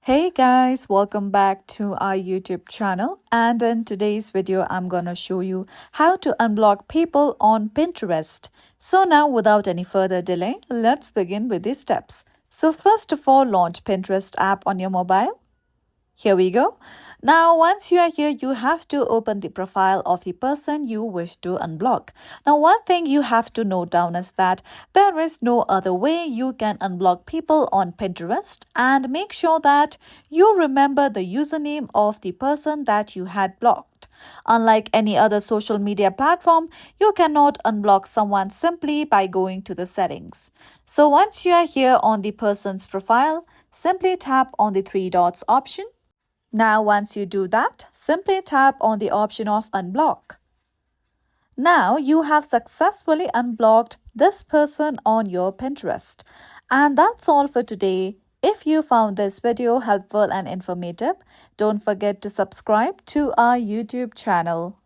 Hey guys, welcome back to our YouTube channel, and in today's video I'm gonna show you how to unblock people on Pinterest. So now without any further delay, let's begin with these steps. So first of all, launch Pinterest app on your mobile. Here we go. Now, once you are here, you have to open the profile of the person you wish to unblock. Now, one thing you have to note down is that there is no other way you can unblock people on Pinterest, and make sure that you remember the username of the person that you had blocked. Unlike any other social media platform, you cannot unblock someone simply by going to the settings. So once you are here on the person's profile, simply tap on the three dots option. Now, once you do that, simply tap on the option of Unblock. Now, you have successfully unblocked this person on your Pinterest. And that's all for today. If you found this video helpful and informative, don't forget to subscribe to our YouTube channel.